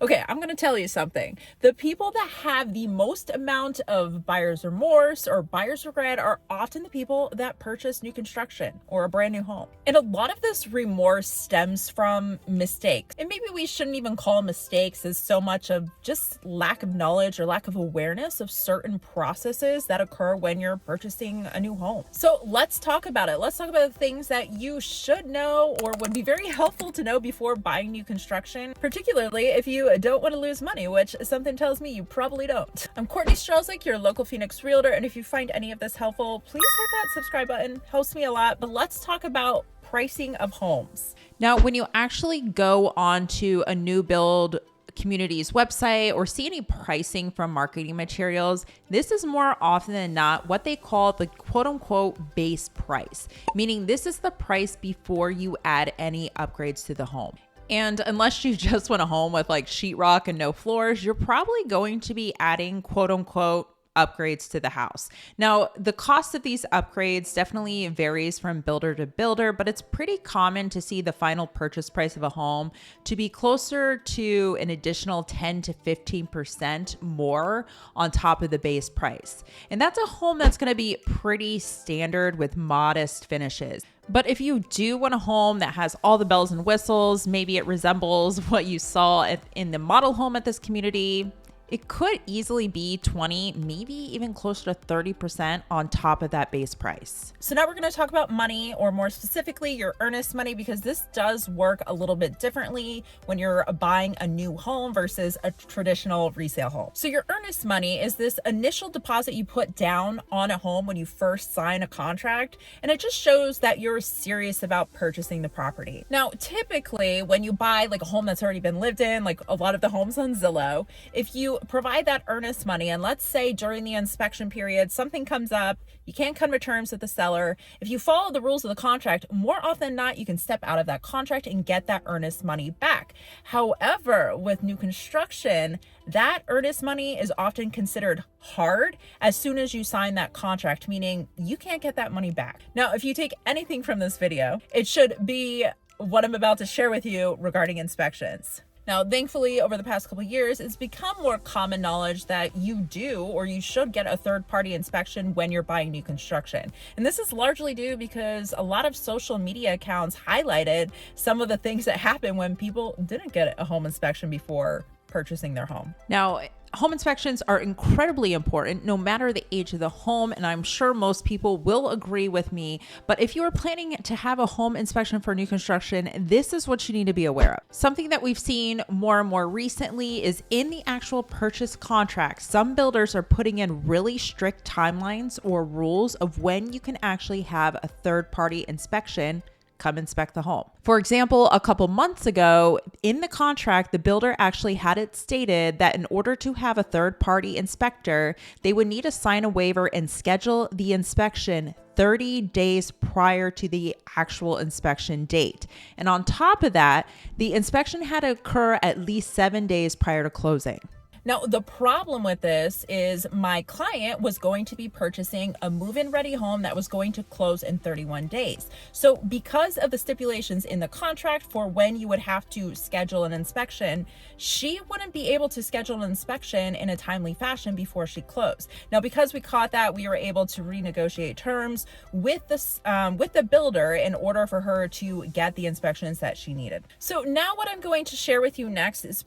Okay, I'm going to tell you something. The people that have the most amount of buyer's remorse or buyer's regret are often the people that purchase new construction or a brand new home. And a lot of this remorse stems from mistakes. And maybe we shouldn't even call mistakes as so much of just lack of knowledge or lack of awareness of certain processes that occur when you're purchasing a new home. So let's talk about it. Let's talk about the things that you should know or would be very helpful to know before buying new construction, particularly if you don't want to lose money, which something tells me you probably don't. I'm Courtney Strzelczyk, your local Phoenix realtor, and if you find any of this helpful, please hit that subscribe button. Helps me a lot. But let's talk about pricing of homes. Now, when you actually go onto a new build community's website or see any pricing from marketing materials, this is more often than not what they call the quote unquote base price, meaning this is the price before you add any upgrades to the home. And unless you just want a home with like sheetrock and no floors, you're probably going to be adding quote unquote upgrades to the house. Now, the cost of these upgrades definitely varies from builder to builder, but it's pretty common to see the final purchase price of a home to be closer to an additional 10 to 15% more on top of the base price. And that's a home that's going to be pretty standard with modest finishes. But if you do want a home that has all the bells and whistles, maybe it resembles what you saw in the model home at this community, it could easily be 20, maybe even closer to 30% on top of that base price. So now we're going to talk about money, or more specifically, your earnest money, because this does work a little bit differently when you're buying a new home versus a traditional resale home. So your earnest money is this initial deposit you put down on a home when you first sign a contract, and it just shows that you're serious about purchasing the property. Now, typically when you buy like a home that's already been lived in, like a lot of the homes on Zillow, if you provide that earnest money, and let's say during the inspection period, something comes up, you can't come to terms with the seller. If you follow the rules of the contract, more often than not, you can step out of that contract and get that earnest money back. However, with new construction, that earnest money is often considered hard as soon as you sign that contract, meaning you can't get that money back. Now, if you take anything from this video, it should be what I'm about to share with you regarding inspections. Now, thankfully, over the past couple of years, it's become more common knowledge that you do or you should get a third-party inspection when you're buying new construction. And this is largely due because a lot of social media accounts highlighted some of the things that happen when people didn't get a home inspection before purchasing their home. Now, home inspections are incredibly important no matter the age of the home, and I'm sure most people will agree with me. But if you are planning to have a home inspection for new construction, this is what you need to be aware of. Something that we've seen more and more recently is in the actual purchase contract, some builders are putting in really strict timelines or rules of when you can actually have a third-party inspection come inspect the home. For example, a couple months ago, in the contract, the builder actually had it stated that in order to have a third-party inspector, they would need to sign a waiver and schedule the inspection 30 days prior to the actual inspection date. And on top of that, the inspection had to occur at least 7 days prior to closing. Now, the problem with this is my client was going to be purchasing a move-in ready home that was going to close in 31 days. So because of the stipulations in the contract for when you would have to schedule an inspection, she wouldn't be able to schedule an inspection in a timely fashion before she closed. Now, because we caught that, we were able to renegotiate terms with the builder in order for her to get the inspections that she needed. So now what I'm going to share with you next is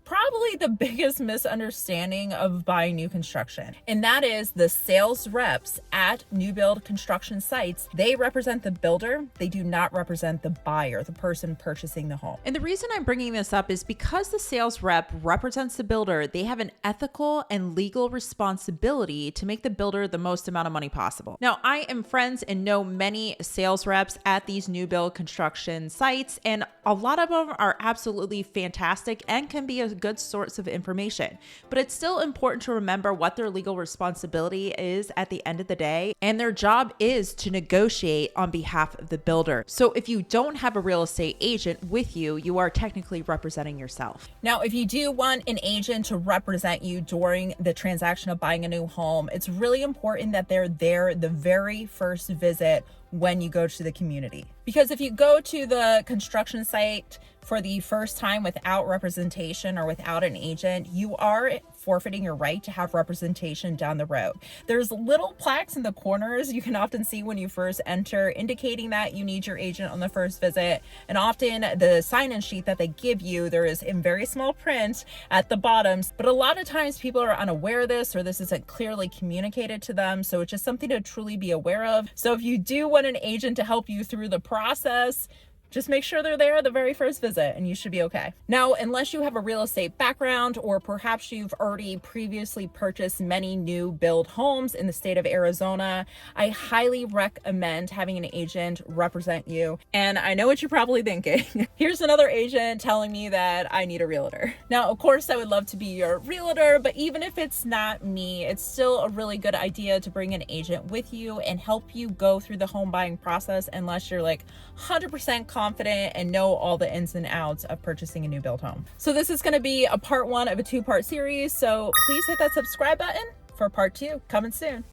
probably the biggest misunderstanding of buying new construction. And that is the sales reps at new build construction sites. They represent the builder. They do not represent the buyer, the person purchasing the home. And the reason I'm bringing this up is because the sales rep represents the builder, they have an ethical and legal responsibility to make the builder the most amount of money possible. Now, I am friends and know many sales reps at these new build construction sites, and a lot of them are absolutely fantastic and can be a good source of information. But it's still important to remember what their legal responsibility is at the end of the day, and their job is to negotiate on behalf of the builder. So if you don't have a real estate agent with you, you are technically representing yourself. Now, if you do want an agent to represent you during the transaction of buying a new home, it's really important that they're there the very first visit when you go to the community. Because if you go to the construction site for the first time without representation or without an agent, you are forfeiting your right to have representation down the road. There's little plaques in the corners you can often see when you first enter, indicating that you need your agent on the first visit. And often the sign-in sheet that they give you, there is in very small print at the bottom. But a lot of times people are unaware of this, or this isn't clearly communicated to them. So it's just something to truly be aware of. So if you do want an agent to help you through the process, just make sure they're there the very first visit and you should be okay. Now, unless you have a real estate background, or perhaps you've already previously purchased many new build homes in the state of Arizona, I highly recommend having an agent represent you. And I know what you're probably thinking. Here's another agent telling me that I need a realtor. Now, of course, I would love to be your realtor, but even if it's not me, it's still a really good idea to bring an agent with you and help you go through the home buying process, unless you're like 100% confident and know all the ins and outs of purchasing a new build home. So this is going to be a part 1 of a 2-part series. So please hit that subscribe button for part 2 coming soon.